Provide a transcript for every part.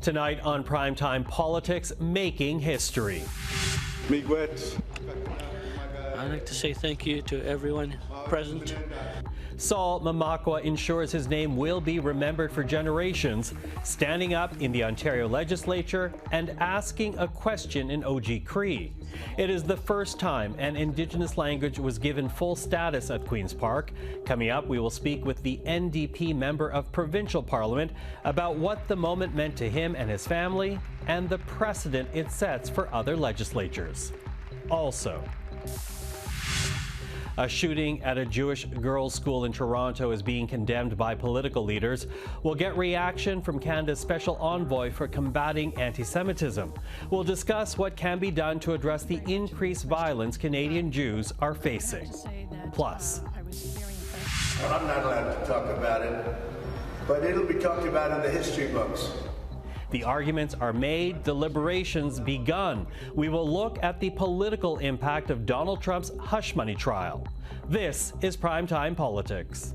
Tonight on Primetime Politics, making history. I'd like to say thank you to everyone present. Saul Mamawka ensures his name will be remembered for generations, standing up in the Ontario legislature and asking a question in Oji-Cree. It is the first time an Indigenous language was given full status at Queen's Park. Coming up, we will speak with the NDP member of provincial parliament about what the moment meant to him and his family and the precedent it sets for other legislatures. Also, a shooting at a Jewish girls' school in Toronto is being condemned by political leaders. We'll get reaction from Canada's Special Envoy for Combating Antisemitism. We'll discuss what can be done to address the increased violence Canadian Jews are facing. Plus, I'm not allowed to talk about it, but it'll be talked about in the history books. the arguments are made, deliberations begun. We will look at the political impact of Donald Trump's hush money trial. This is Primetime Politics.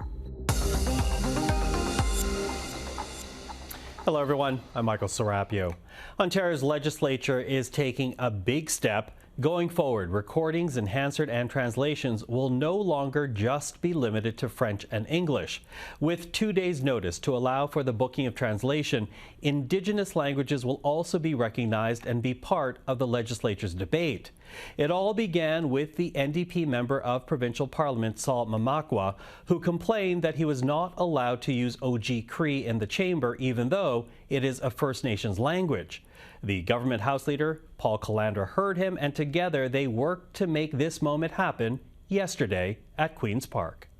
Hello, everyone. I'm Michael Serapio. Ontario's legislature is taking a big step. Going forward, recordings in Hansard and translations will no longer just be limited to French and English. With 2 days' notice to allow for the booking of translation, Indigenous languages will also be recognized and be part of the legislature's debate. It all began with the NDP member of provincial parliament, Saul Mamawka, who complained that he was not allowed to use Oji-Cree in the chamber, even though it is a First Nations language. The government House Leader, Paul Calandra, heard him, and together they worked to make this moment happen yesterday at Queen's Park.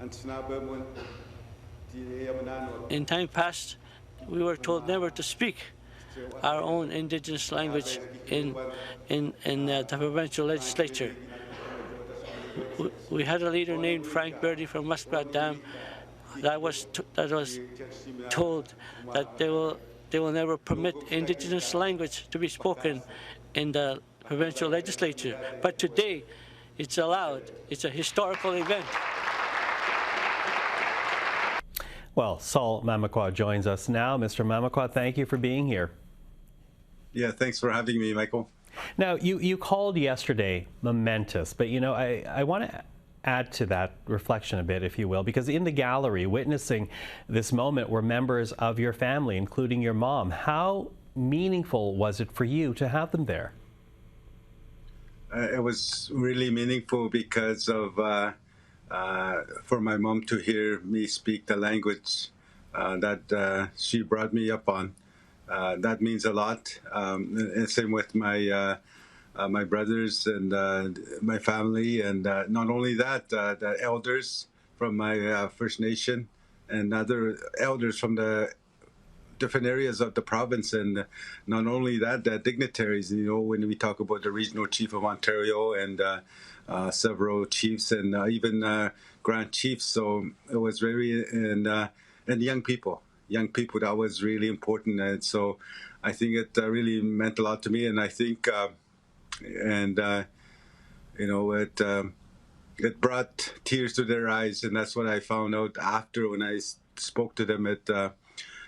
In time past, we were told never to speak our own Indigenous language in the provincial legislature. We had a leader named Frank Birdie from Muskrat Dam that was told that they will never permit Indigenous language to be spoken in the provincial legislature. But today, it's allowed. It's a historical event. Well, Saul Mamawka joins us now. Mr. Mamawka, thank you for being here. Yeah, thanks for having me, Michael. Now, you called yesterday momentous, but you know, I want to add to that reflection a bit, if you will, because in the gallery witnessing this moment were members of your family, including your mom. How meaningful was it for you to have them there? It was really meaningful because of for my mom to hear me speak the language that she brought me up on. That means a lot. And same with my my brothers and my family, and not only that, the elders from my First Nation and other elders from the different areas of the province, and not only that, the dignitaries. You know, when we talk about the regional chief of Ontario and several chiefs and even grand chiefs, so it was very and young people. Young people, that was really important, and so I think it really meant a lot to me, and I think. You know, it brought tears to their eyes, and that's what I found out after when I spoke to them. It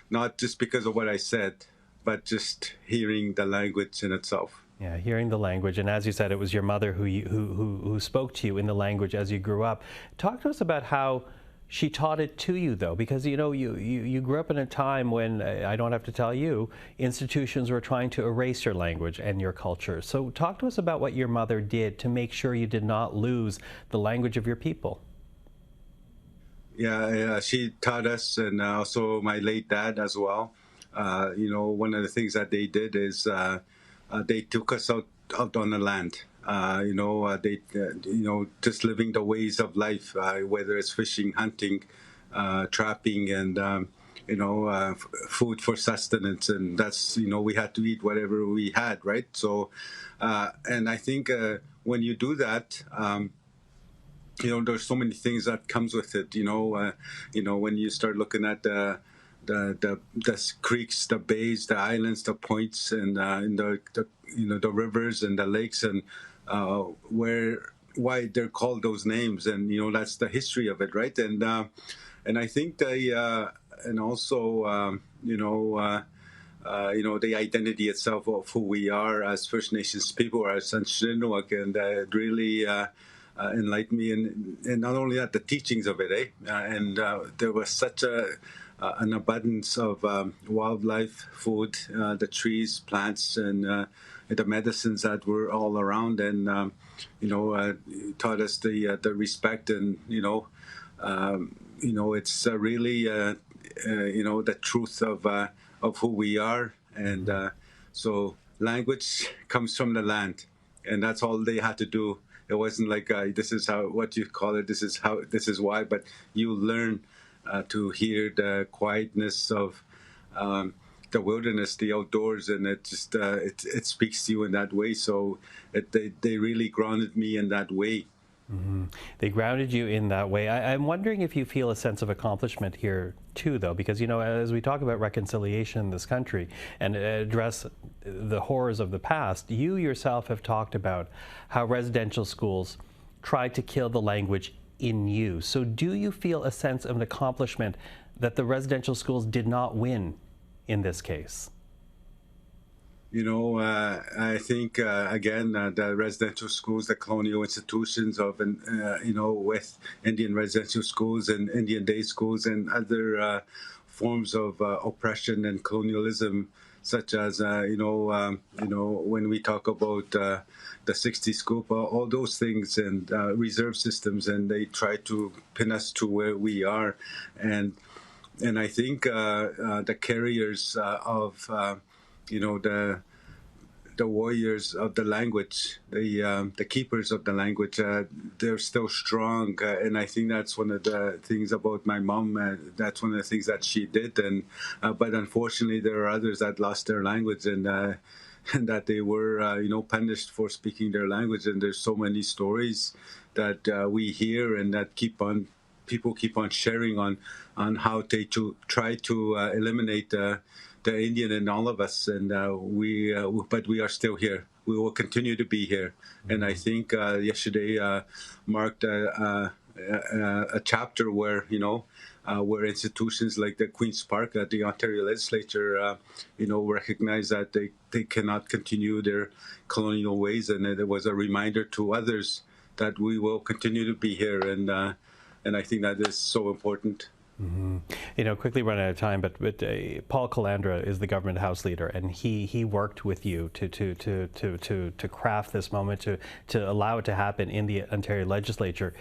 not just because of what I said, but just hearing the language in itself. Yeah, hearing the language, and as you said, it was your mother who spoke to you in the language as you grew up. Talk to us about how she taught it to you, though, because you know you grew up in a time when, I don't have to tell you, institutions were trying to erase your language and your culture. So talk to us about what your mother did to make sure you did not lose the language of your people. Yeah, she taught us, and also my late dad as well. You know, one of the things that they did is they took us out on the land. You know, just living the ways of life, whether it's fishing, hunting, trapping, and, you know, food for sustenance. And that's, you know, we had to eat whatever we had, right? So, and I think when you do that, you know, there's so many things that comes with it, you know, when you start looking at the creeks, the bays, the islands, the points, and the you know, the rivers and the lakes, and why they're called those names, and you know, that's the history of it, right? And I think and also the identity itself of who we are as First Nations people, as Anishinaabe, and it really enlightened me. And not only that, the teachings of it, and there was such an abundance of wildlife, food, the trees, plants, and the medicines that were all around, and taught us the respect, and it's really the truth of who we are, and so language comes from the land, and that's all they had to do. It wasn't like this is how what you call it, this is why, but you learn to hear the quietness of the wilderness, the outdoors, and it just it speaks to you in that way. So they really grounded me in that way. Mm-hmm. They grounded you in that way. I'm wondering if you feel a sense of accomplishment here too, though, because as we talk about reconciliation in this country and address the horrors of the past, you yourself have talked about how residential schools tried to kill the language in you. So do you feel a sense of an accomplishment that the residential schools did not win in this case? I think, again, the residential schools, the colonial institutions of, with Indian residential schools and Indian day schools and other forms of oppression and colonialism, such as, when we talk about the 60 scoop, all those things, and reserve systems, and they try to pin us to where we are. And I think the carriers of the warriors of the language, the keepers of the language, they're still strong, and I think that's one of the things about my mom. That's one of the things that she did, and but unfortunately, there are others that lost their language, and that they were punished for speaking their language. And there's so many stories that we hear and that people keep on sharing on how they try to eliminate the Indian in all of us, and but we are still here. We will continue to be here, and I think yesterday marked a chapter where where institutions like the Queen's Park at the Ontario Legislature, recognize that they cannot continue their colonial ways, and it was a reminder to others that we will continue to be here, and I think that is so important. Mm-hmm. Quickly run out of time, but Paul Calandra is the government House leader, and he worked with you to craft this moment, to allow it to happen in the Ontario Legislature.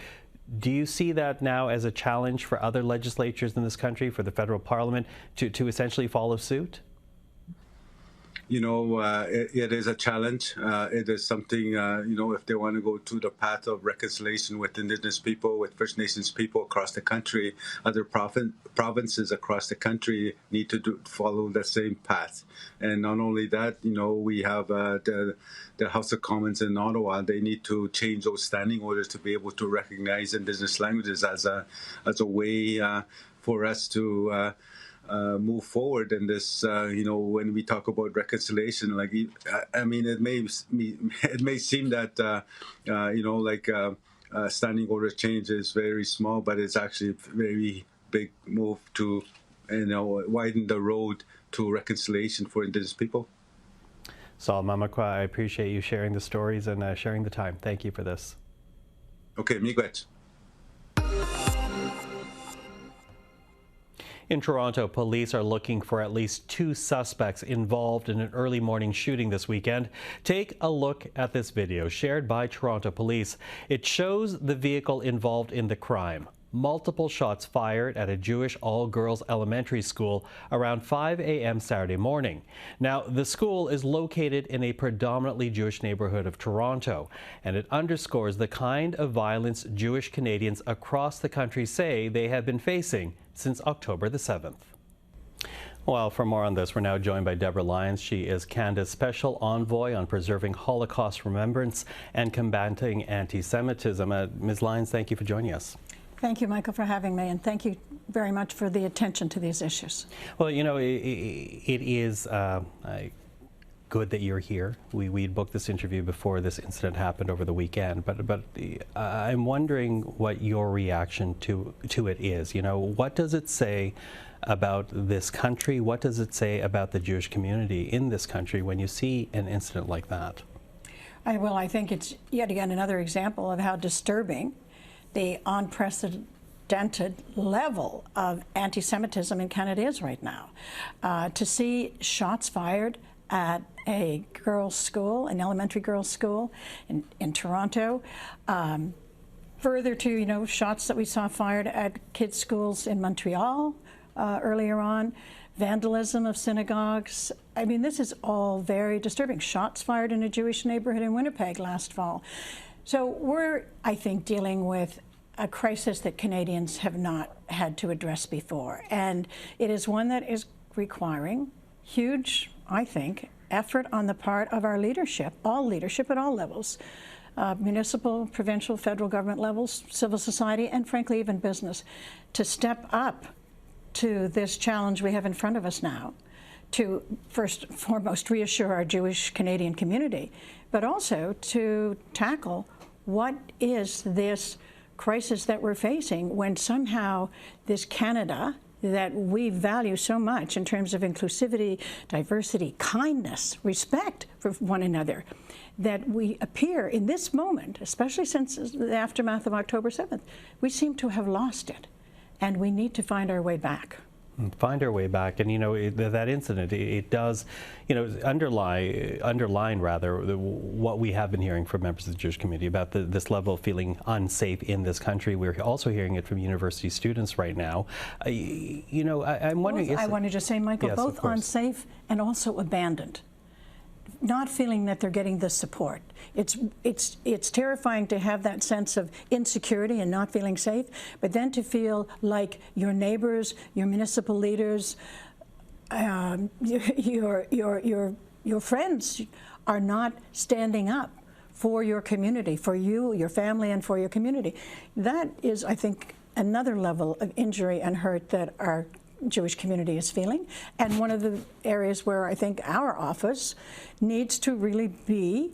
Do you see that now as a challenge for other legislatures in this country, for the federal parliament, to essentially follow suit? It is a challenge. It is something, if they want to go to the path of reconciliation with Indigenous people, with First Nations people across the country, other provinces across the country need to follow the same path. And not only that, we have the House of Commons in Ottawa. They need to change those standing orders to be able to recognize Indigenous languages as a way for us to move forward in this, when we talk about reconciliation. Like, I mean, it may seem that, standing order change is very small, but it's actually a very big move to, widen the road to reconciliation for Indigenous people. Saul Mamawka, I appreciate you sharing the stories and sharing the time. Thank you for this. Okay, miigwech. In Toronto, police are looking for at least 2 suspects involved in an early morning shooting this weekend. Take a look at this video shared by Toronto police. It shows the vehicle involved in the crime. Multiple shots fired at a Jewish all-girls elementary school around 5 a.m. Saturday morning. Now, the school is located in a predominantly Jewish neighborhood of Toronto, and it underscores the kind of violence Jewish Canadians across the country say they have been facing since October the 7th. Well, for more on this, we're now joined by Deborah Lyons. She is Canada's Special Envoy on preserving Holocaust remembrance and combating anti-Semitism. Ms. Lyons, thank you for joining us. Thank you, Michael, for having me, and thank you very much for the attention to these issues. Well, it is good that you're here. We'd booked this interview before this incident happened over the weekend, but I'm wondering what your reaction to it is. You know, what does it say about this country? What does it say about the Jewish community in this country when you see an incident like that? I think it's yet again another example of how disturbing the unprecedented level of anti-Semitism in Canada is right now. To see shots fired at a girls' school, an elementary girls' school in Toronto, further to, you know, shots that we saw fired at kids' schools in Montreal earlier on, vandalism of synagogues. I mean, this is all very disturbing. Shots fired in a Jewish neighborhood in Winnipeg last fall. So we're, I think, dealing with a crisis that Canadians have not had to address before. And it is one that is requiring huge, I think, effort on the part of our leadership at all levels, municipal, provincial, federal government levels, civil society, and frankly, even business, to step up to this challenge we have in front of us now, to first and foremost reassure our Jewish Canadian community, but also to tackle what is this crisis that we're facing when somehow this Canada that we value so much in terms of inclusivity, diversity, kindness, respect for one another, that we appear in this moment, especially since the aftermath of October 7th, we seem to have lost it. And we need to find our way back. Find our way back, and you know that incident. It does, you know, underline rather what we have been hearing from members of the Jewish community about this level of feeling unsafe in this country. We're also hearing it from university students right now. You know, I'm wondering. I wanted to say, Michael, yes, both unsafe and also abandoned. Not feeling that they're getting the support. It's terrifying to have that sense of insecurity and not feeling safe, but then to feel like your neighbors, your municipal leaders, your friends are not standing up for your community, for you, your family, and for your community. That is, I think, another level of injury and hurt that our Jewish community is feeling, and one of the areas where I think our office needs to really be,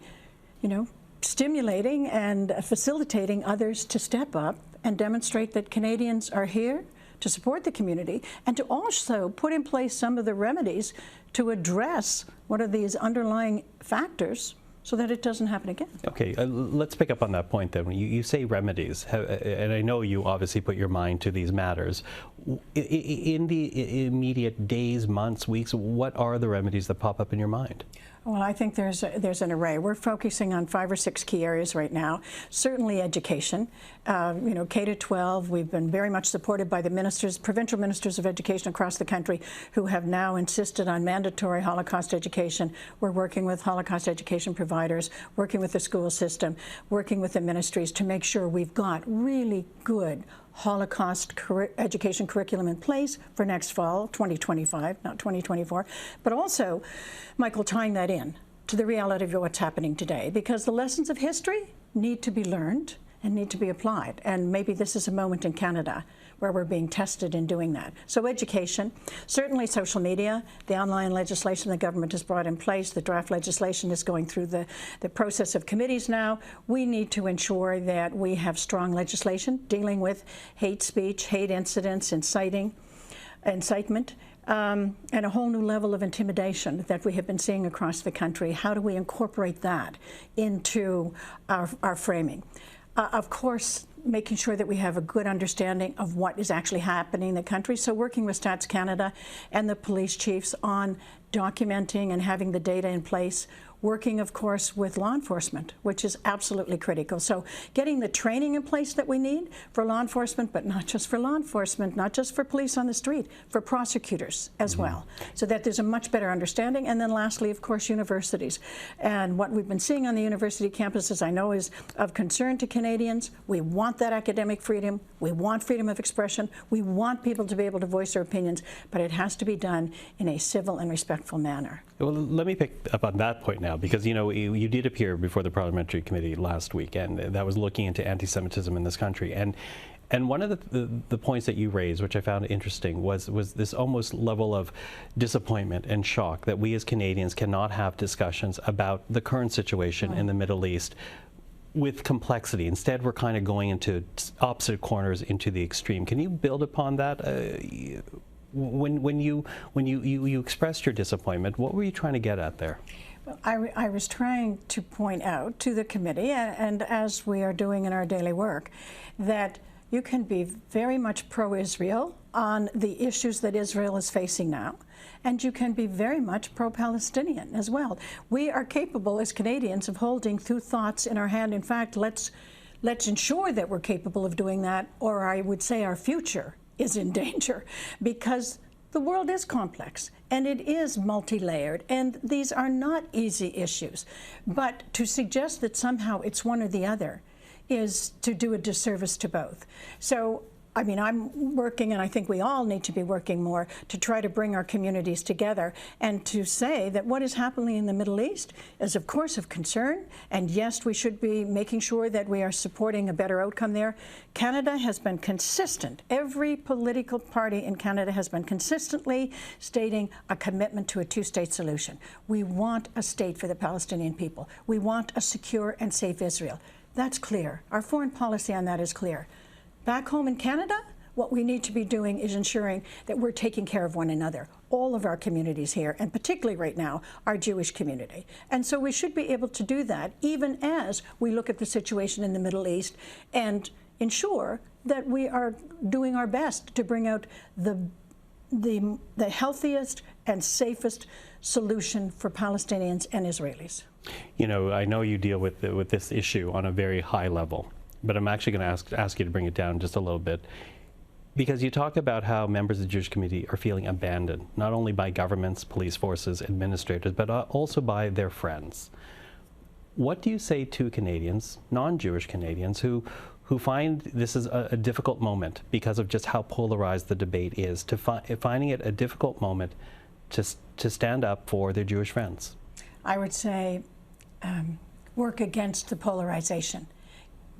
you know, stimulating and facilitating others to step up and demonstrate that Canadians are here to support the community and to also put in place some of the remedies to address what are these underlying factors so that it doesn't happen again. Okay, let's pick up on that point then. You say remedies, and I know you obviously put your mind to these matters. In the immediate days, months, weeks, what are the remedies that pop up in your mind? Well, I think there's an array. We're focusing on 5 or 6 key areas right now. Certainly education. You know, K to 12. We've been very much supported by the ministers, provincial ministers of education across the country, who have now insisted on mandatory Holocaust education. We're working with Holocaust education providers, working with the school system, working with the ministries to make sure we've got really good Holocaust education curriculum in place for next fall, 2025, not 2024, but also, Michael, tying that in to the reality of what's happening today, because the lessons of history need to be learned and need to be applied. And maybe this is a moment in Canada where we're being tested in doing that. So education, certainly social media, the online legislation the government has brought in place, the draft legislation is going through the process of committees now. We need to ensure that we have strong legislation dealing with hate speech, hate incidents, incitement, and a whole new level of intimidation that we have been seeing across the country. How do we incorporate that into our framing? Of course, making sure that we have a good understanding of what is actually happening in the country. So working with Stats Canada and the police chiefs on documenting and having the data in place, working, of course, with law enforcement, which is absolutely critical. So getting the training in place that we need for law enforcement, but not just for law enforcement, not just for police on the street, for prosecutors as well, so that there's a much better understanding. And then lastly, of course, universities. And what we've been seeing on the university campuses, I know, is of concern to Canadians. We want that academic freedom. We want freedom of expression. We want people to be able to voice their opinions, but it has to be done in a civil and respectful manner. Well, let me pick up on that point now, because you know you did appear before the Parliamentary Committee last week, and that was looking into anti-Semitism in this country. And And one of the points that you raised, which I found interesting, was this almost level of disappointment and shock that we as Canadians cannot have discussions about the current situation in the Middle East with complexity. Instead, we're kind of going into opposite corners, into the extreme. Can you build upon that? When you expressed your disappointment, what were you trying to get at there? I was trying to point out to the committee, and as we are doing in our daily work, that you can be very much pro-Israel on the issues that Israel is facing now, and you can be very much pro-Palestinian as well. We are capable as Canadians of holding two thoughts in our hand. In fact, let's ensure that we're capable of doing that, or I would say our future is in danger, because the world is complex and it is multi-layered, and these are not easy issues. But to suggest that somehow it's one or the other is to do a disservice to both. So, I mean, I'm working, and I think we all need to be working more to try to bring our communities together and to say that what is happening in the Middle East is, of course, of concern. And yes, we should be making sure that we are supporting a better outcome there. Canada has been consistent. Every political party in Canada has been consistently stating a commitment to a two-state solution. We want a state for the Palestinian people. We want a secure and safe Israel. That's clear. Our foreign policy on that is clear. Back home in Canada, what we need to be doing is ensuring that we're taking care of one another, all of our communities here, and particularly right now, our Jewish community. And so we should be able to do that even as we look at the situation in the Middle East and ensure that we are doing our best to bring out the healthiest and safest solution for Palestinians and Israelis. You know, I know you deal with this issue on a very high level, but I'm actually going to ask you to bring it down just a little bit, because you talk about how members of the Jewish community are feeling abandoned, not only by governments, police forces, administrators, but also by their friends. What do you say to Canadians, non-Jewish Canadians, who find this is a difficult moment because of just how polarized the debate is, finding it a difficult moment to stand up for their Jewish friends? I would say work against the polarization.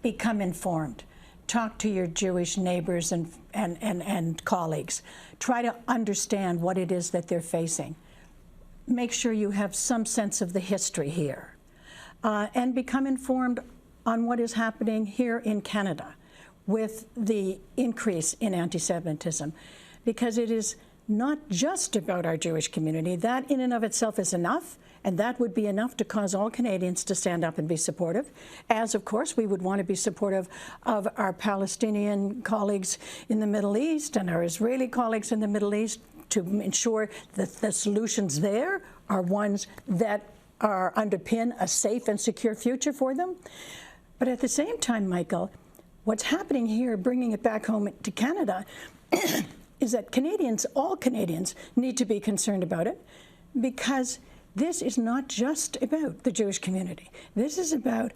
Become informed. Talk to your Jewish neighbors and colleagues. Try to understand what it is that they're facing. Make sure you have some sense of the history here. And become informed on what is happening here in Canada with the increase in anti-Semitism, because it is not just about our Jewish community. That in and of itself is enough, and that would be enough to cause all Canadians to stand up and be supportive, as of course we would want to be supportive of our Palestinian colleagues in the Middle East and our Israeli colleagues in the Middle East, to ensure that the solutions there are ones that underpin a safe and secure future for them. But at the same time, Michael, what's happening here, bringing it back home to Canada, is that Canadians, all Canadians, need to be concerned about it, because this is not just about the Jewish community. This is about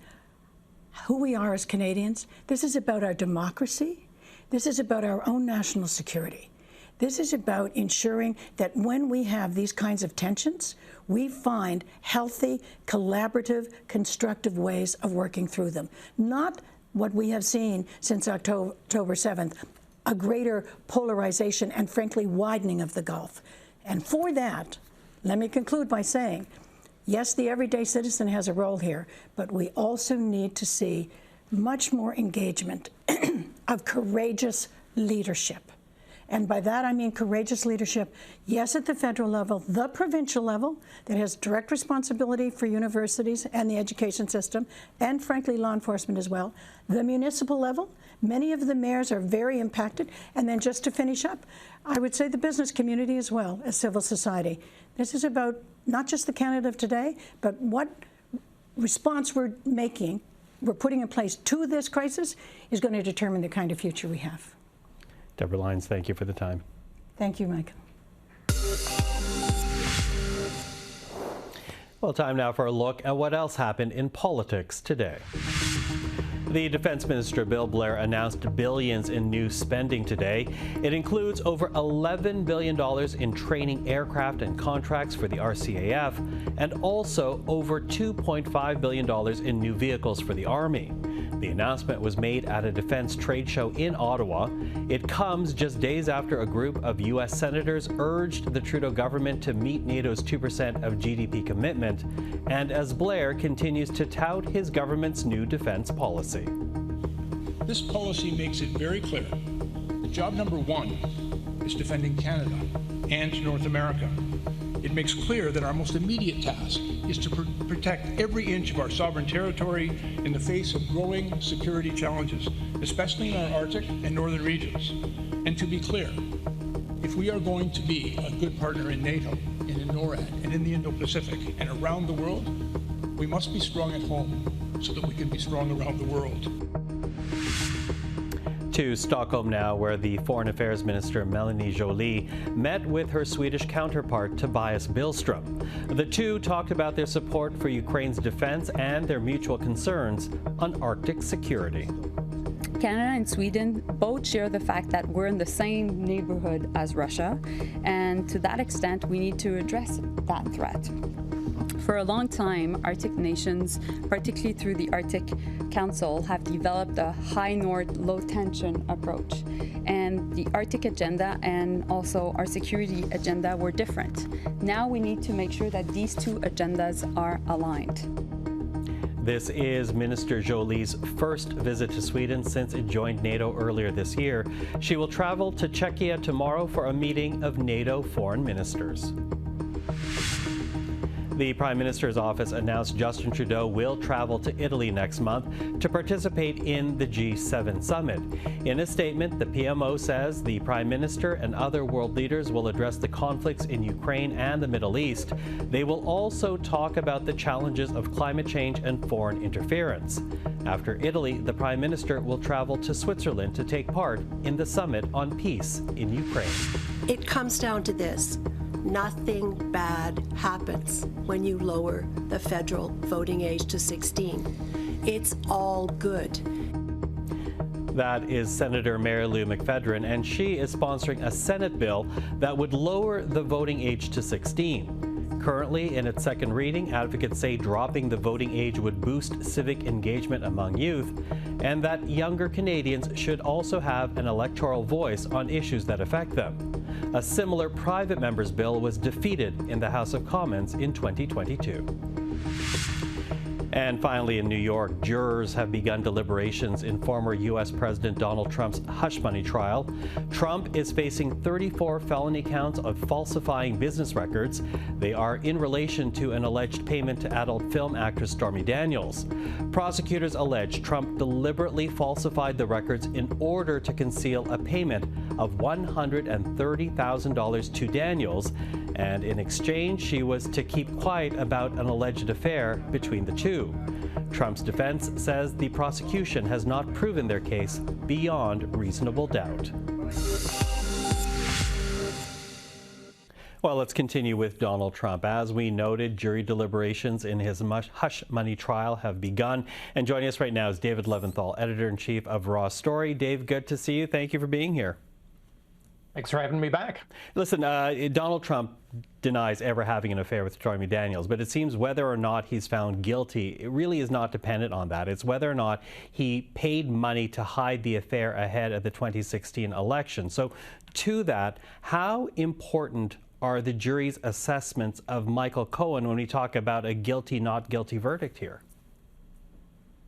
who we are as Canadians. This is about our democracy. This is about our own national security. This is about ensuring that when we have these kinds of tensions, we find healthy, collaborative, constructive ways of working through them. Not what we have seen since October 7th, a greater polarization and, frankly, widening of the gulf. And for that, let me conclude by saying, yes, the everyday citizen has a role here, but we also need to see much more engagement of courageous leadership. And by that I mean courageous leadership, yes, at the federal level, the provincial level, that has direct responsibility for universities and the education system, and frankly law enforcement as well. The municipal level, many of the mayors are very impacted. And then just to finish up, I would say the business community as well as civil society. This is about not just the Canada of today, but what response we're putting in place to this crisis is going to determine the kind of future we have. Deborah Lyons, thank you for the time. Thank you, Michael. Well, time now for a look at what else happened in politics today. The Defense Minister, Bill Blair, announced billions in new spending today. It includes over $11 billion in training aircraft and contracts for the RCAF, and also over $2.5 billion in new vehicles for the Army. The announcement was made at a defense trade show in Ottawa. It comes just days after a group of U.S. senators urged the Trudeau government to meet NATO's 2% of GDP commitment, and as Blair continues to tout his government's new defense policy. This policy makes it very clear that job number one is defending Canada and North America. It makes clear that our most immediate task is to protect every inch of our sovereign territory in the face of growing security challenges, especially in our Arctic and northern regions. And to be clear, if we are going to be a good partner in NATO, and in NORAD, and in the Indo-Pacific, and around the world, we must be strong at home so that we can be strong around the world. To Stockholm now, where the Foreign Affairs Minister Melanie Joly met with her Swedish counterpart Tobias Billström. The two talked about their support for Ukraine's defense and their mutual concerns on Arctic security. Canada and Sweden both share the fact that we're in the same neighborhood as Russia, and to that extent, we need to address that threat. For a long time, Arctic nations, particularly through the Arctic Council, have developed a high north, low tension approach. And the Arctic agenda and also our security agenda were different. Now we need to make sure that these two agendas are aligned. This is Minister Joly's first visit to Sweden since it joined NATO earlier this year. She will travel to Czechia tomorrow for a meeting of NATO foreign ministers. The Prime Minister's office announced Justin Trudeau will travel to Italy next month to participate in the G7 summit. In a statement, the PMO says the Prime Minister and other world leaders will address the conflicts in Ukraine and the Middle East. They will also talk about the challenges of climate change and foreign interference. After Italy, the Prime Minister will travel to Switzerland to take part in the summit on peace in Ukraine. It comes down to this. Nothing bad happens when you lower the federal voting age to 16. It's all good. That is Senator Mary Lou McPhedran, and she is sponsoring a Senate bill that would lower the voting age to 16. Currently, in its second reading, advocates say dropping the voting age would boost civic engagement among youth, and that younger Canadians should also have an electoral voice on issues that affect them. A similar private member's bill was defeated in the House of Commons in 2022. And finally, in New York, jurors have begun deliberations in former U.S. President Donald Trump's hush money trial. Trump is facing 34 felony counts of falsifying business records. They are in relation to an alleged payment to adult film actress Stormy Daniels. Prosecutors allege Trump deliberately falsified the records in order to conceal a payment of $130,000 to Daniels, and in exchange, she was to keep quiet about an alleged affair between the two. Trump's defense says the prosecution has not proven their case beyond reasonable doubt. Well, let's continue with Donald Trump. As we noted, jury deliberations in his hush money trial have begun. And joining us right now is David Levinthal, editor-in-chief of Raw Story. Dave, good to see you. Thank you for being here. Thanks for having me back. Listen, Donald Trump denies ever having an affair with Stormy Daniels, but it seems whether or not he's found guilty, it really is not dependent on that. It's whether or not he paid money to hide the affair ahead of the 2016 election. So to that, how important are the jury's assessments of Michael Cohen when we talk about a guilty, not guilty verdict here?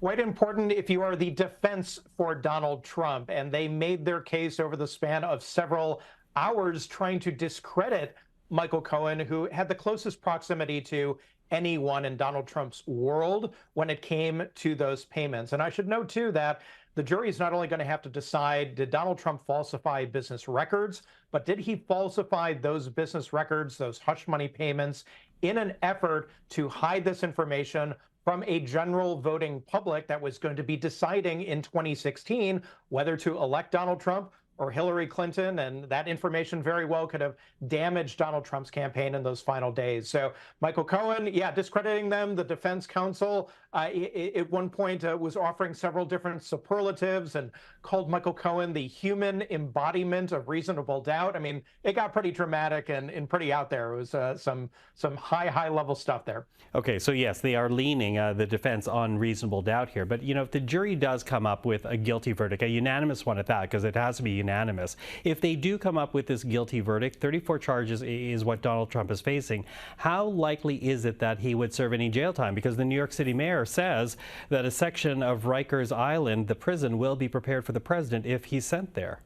Quite important if you are the defense for Donald Trump, and they made their case over the span of several hours trying to discredit Michael Cohen, who had the closest proximity to anyone in Donald Trump's world when it came to those payments. And I should note, too, that the jury is not only going to have to decide, did Donald Trump falsify business records, but did he falsify those business records, those hush money payments, in an effort to hide this information from a general voting public that was going to be deciding in 2016 whether to elect Donald Trump or Hillary Clinton, and that information very well could have damaged Donald Trump's campaign in those final days. So Michael Cohen, yeah, discrediting them. The defense counsel at one point was offering several different superlatives and called Michael Cohen the human embodiment of reasonable doubt. I mean, it got pretty dramatic and pretty out there. It was some high level stuff there. Okay, so yes, they are leaning the defense on reasonable doubt here. But, you know, if the jury does come up with a guilty verdict, a unanimous one at that, because it has to be unanimous, if they do come up with this guilty verdict, 34 charges is what Donald Trump is facing, how likely is it that he would serve any jail time? Because the New York City mayor says that a section of Rikers Island, the prison, will be prepared for the president if he's sent there.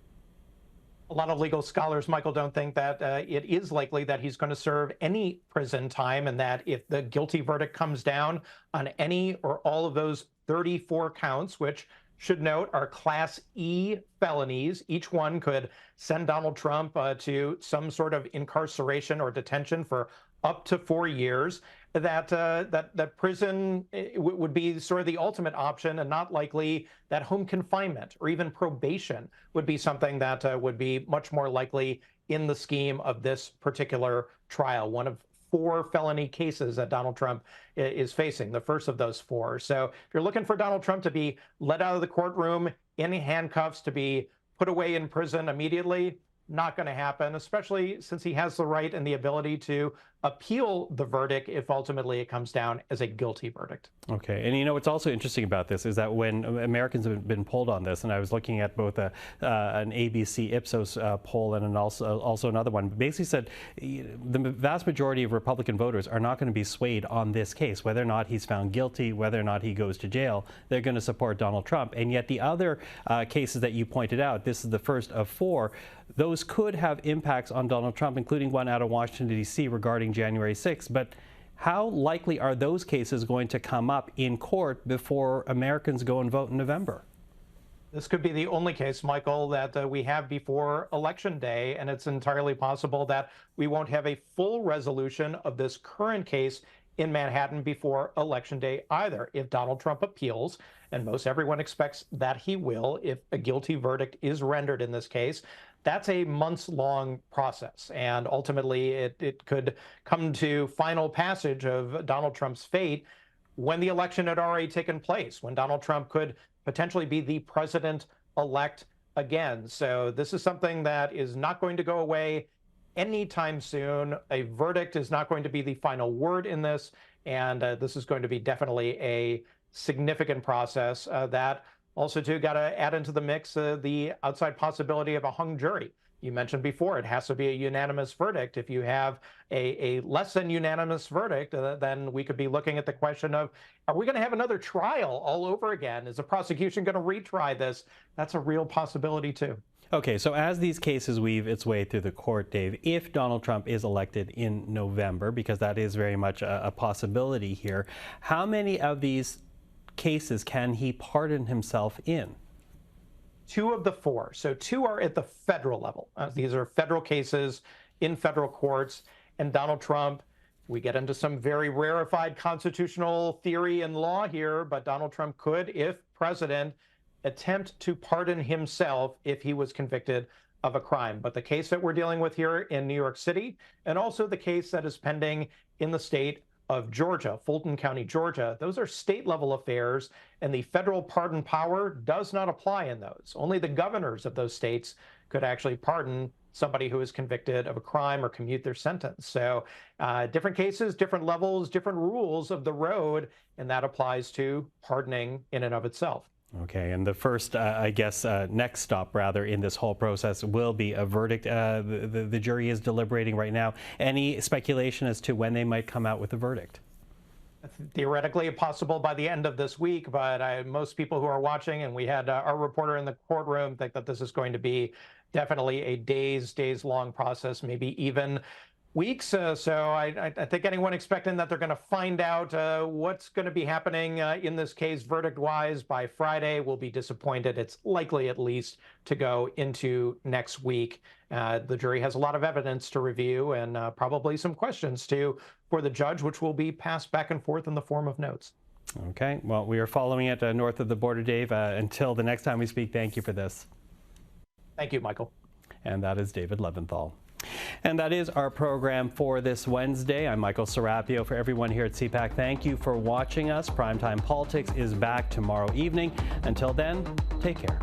A lot of legal scholars, Michael, don't think that it is likely that he's going to serve any prison time, and that if the guilty verdict comes down on any or all of those 34 counts, which, should note, are Class E felonies, each one could send Donald Trump to some sort of incarceration or detention for up to 4 years, that prison would be sort of the ultimate option, and not likely that home confinement or even probation would be something that would be much more likely in the scheme of this particular trial. One of 4 felony cases that Donald Trump is facing, the first of those 4. So if you're looking for Donald Trump to be let out of the courtroom in handcuffs, to be put away in prison immediately, not going to happen, especially since he has the right and the ability to appeal the verdict if ultimately it comes down as a guilty verdict. Okay, and you know what's also interesting about this is that when Americans have been polled on this, and I was looking at both an ABC Ipsos poll and also another one, basically said the vast majority of Republican voters are not going to be swayed on this case, whether or not he's found guilty, whether or not he goes to jail. They're going to support Donald Trump. And yet the other cases that you pointed out, this is the first of 4, those could have impacts on Donald Trump, including one out of Washington, D.C. regarding January 6th. But how likely are those cases going to come up in court before Americans go and vote in November? This could be the only case, Michael, that we have before Election Day, and it's entirely possible that we won't have a full resolution of this current case in Manhattan before Election Day either. If Donald Trump appeals, and most everyone expects that he will, if a guilty verdict is rendered in this case, that's a months-long process, and ultimately it could come to final passage of Donald Trump's fate when the election had already taken place, when Donald Trump could potentially be the president-elect again. So this is something that is not going to go away anytime soon. A verdict is not going to be the final word in this, and this is going to be definitely a significant process that also, too, got to add into the mix the outside possibility of a hung jury. You mentioned before, it has to be a unanimous verdict. If you have a less than unanimous verdict, then we could be looking at the question of, are we going to have another trial all over again? Is the prosecution going to retry this? That's a real possibility, too. Okay, so as these cases weave its way through the court, Dave, if Donald Trump is elected in November, because that is very much a possibility here, how many of these cases can he pardon himself in? 2 of the 4. So 2 are at the federal level. These are federal cases in federal courts. And Donald Trump, we get into some very rarefied constitutional theory and law here, but Donald Trump could, if president, attempt to pardon himself if he was convicted of a crime. But the case that we're dealing with here in New York City, and also the case that is pending in the state of Georgia, Fulton County, Georgia, those are state-level affairs, and the federal pardon power does not apply in those. Only the governors of those states could actually pardon somebody who is convicted of a crime or commute their sentence. So different cases, different levels, different rules of the road, and that applies to pardoning in and of itself. Okay, and the first, I guess, next stop, rather, in this whole process will be a verdict. The jury is deliberating right now. Any speculation as to when they might come out with a verdict? Theoretically possible by the end of this week, but most people who are watching, and we had our reporter in the courtroom, think that this is going to be definitely a days-long process, maybe even weeks. So I think anyone expecting that they're going to find out what's going to be happening in this case verdict-wise by Friday will be disappointed. It's likely at least to go into next week. The jury has a lot of evidence to review and probably some questions too for the judge, which will be passed back and forth in the form of notes. Okay, well, we are following it north of the border, Dave. Until the next time we speak, thank you for this. Thank you, Michael. And that is David Levinthal. And that is our program for this Wednesday. I'm Michael Serapio. For everyone here at CPAC, thank you for watching us. Primetime Politics is back tomorrow evening. Until then, take care.